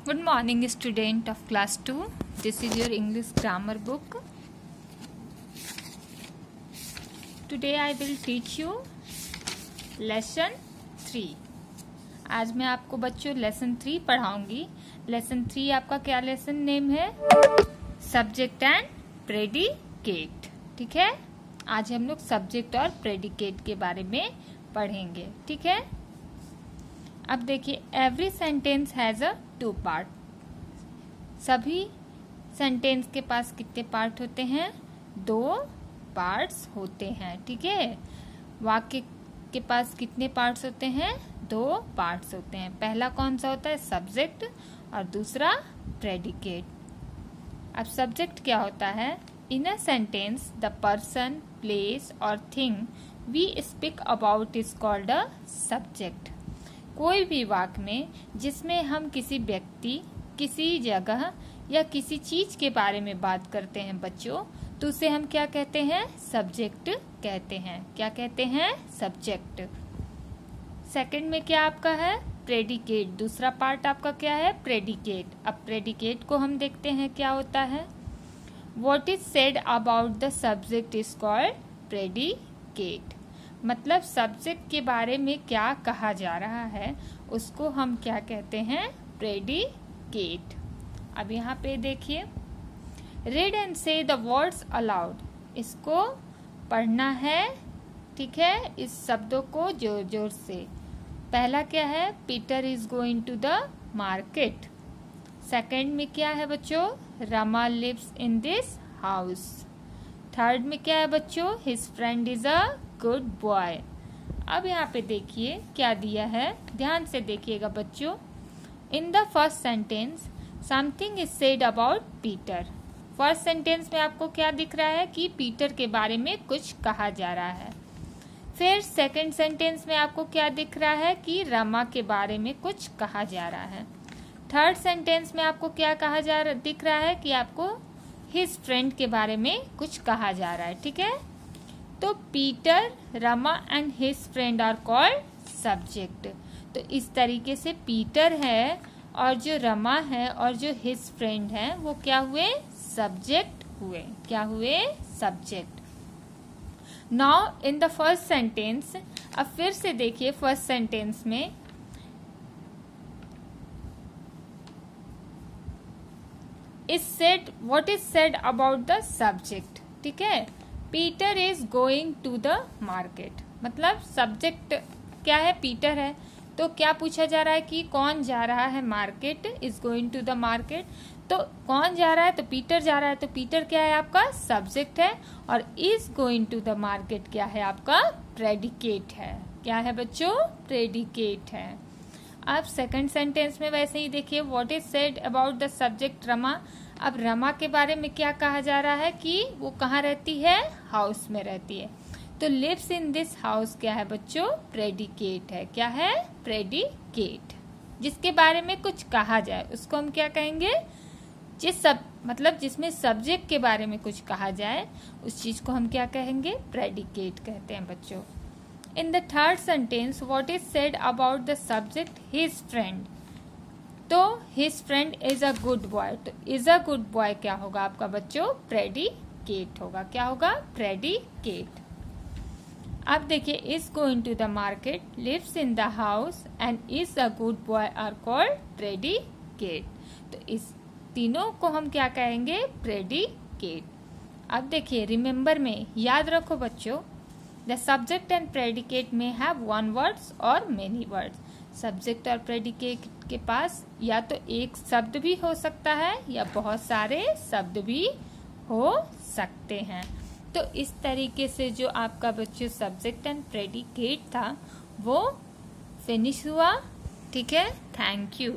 Good morning, student of class 2. This is your English grammar book. Today I will teach you lesson 3. आज मैं आपको बच्चों lesson 3 पढ़ाऊंगी. Lesson 3 आपका क्या lesson name है? Subject and predicate. ठीक है, आज हम लोग सब्जेक्ट और प्रेडिकेट के बारे में पढ़ेंगे. ठीक है, अब देखिए, every sentence has a 2 part. सभी सेंटेंस के पास कितने पार्ट होते हैं? 2 पार्ट्स होते हैं. ठीक है, वाक्य के पास कितने पार्ट्स होते हैं? 2 पार्ट्स होते हैं. पहला कौन सा होता है? सब्जेक्ट, और दूसरा प्रेडिकेट. अब सब्जेक्ट क्या होता है? In a sentence the person, place और thing we speak about is called a subject. कोई भी वाक्य में जिसमें हम किसी व्यक्ति, किसी जगह या किसी चीज के बारे में बात करते हैं बच्चों, तो उसे हम क्या कहते हैं? सब्जेक्ट कहते हैं. क्या कहते हैं? सब्जेक्ट. सेकंड में क्या आपका है? प्रेडिकेट. दूसरा पार्ट आपका क्या है? प्रेडिकेट. अब प्रेडिकेट को हम देखते हैं क्या होता है. What is said about the subject is called predicate. मतलब सब्जेक्ट के बारे में क्या कहा जा रहा है उसको हम क्या कहते हैं? प्रेडिकेट. अब यहाँ पे देखिए, रीड एंड से द वर्ड्स अलाउड. इसको पढ़ना है. ठीक है, इस शब्दों को जोर जोर से. पहला क्या है? Peter is going to the market. Second में क्या है बच्चों? Rama lives in this house. Third में क्या है बच्चों? His friend is a good boy. अब यहाँ पे देखिए क्या दिया है, ध्यान से देखिएगा बच्चों. In the first sentence something is said about Peter. First sentence में आपको क्या दिख रहा है कि पीटर के बारे में कुछ कहा जा रहा है. फिर सेकंड सेंटेंस में आपको क्या दिख रहा है कि रमा के बारे में कुछ कहा जा रहा है. थर्ड सेंटेंस में आपको क्या दिख रहा है कि आपको हिज फ्रेंड के बारे में कुछ कहा जा रहा है. ठीक है, तो Peter, Rama and his friend are called subject. तो इस तरीके से पीटर है और जो रमा है और जो हिज फ्रेंड है वो क्या हुए? सब्जेक्ट हुए. क्या हुए? Subject. Now in the first sentence, अब फिर से देखिए फर्स्ट सेंटेंस में is said, what is said about the subject. ठीक है, Peter is going to the market. मतलब सब्जेक्ट क्या है? पीटर है. तो क्या पूछा जा रहा है कि कौन जा रहा है market? Is going to the market. तो कौन जा रहा है? तो पीटर जा रहा है. तो पीटर क्या है? आपका सब्जेक्ट है. और is going to the market क्या है? आपका प्रेडिकेट है. क्या है बच्चों? प्रेडिकेट है. अब सेकंड सेंटेंस में वैसे ही देखिए, what is said about the subject Rama. अब रमा के बारे में क्या कहा जा रहा है कि वो कहाँ रहती है? हाउस में रहती है. तो लिव्स इन दिस हाउस क्या है बच्चों? प्रेडिकेट है. क्या है? प्रेडिकेट. जिसके बारे में कुछ कहा जाए उसको हम क्या कहेंगे? मतलब जिसमें सब्जेक्ट के बारे में कुछ कहा जाए उस चीज को हम क्या कहेंगे? प्रेडिकेट कहते हैं बच्चों. In the third sentence, what is said about the subject his friend. तो his friend is a good boy. तो इज अ गुड बॉय क्या होगा आपका बच्चों? प्रेडिकेट होगा. क्या होगा? प्रेडिकेट. अब देखिए, is going to the market, lives in the house and is a good boy are called predicate. तो इस तीनों को हम क्या कहेंगे? प्रेडिकेट. अब देखिए, रिमेम्बर में याद रखो बच्चों, द सब्जेक्ट एंड प्रेडिकेट में हैव वन वर्ड्स और मेनी वर्ड्स. सब्जेक्ट और प्रेडिकेट के पास या तो एक शब्द भी हो सकता है या बहुत सारे शब्द भी हो सकते हैं. तो इस तरीके से जो आपका बच्चों सब्जेक्ट एंड प्रेडिकेट था वो फिनिश हुआ. ठीक है, थैंक यू.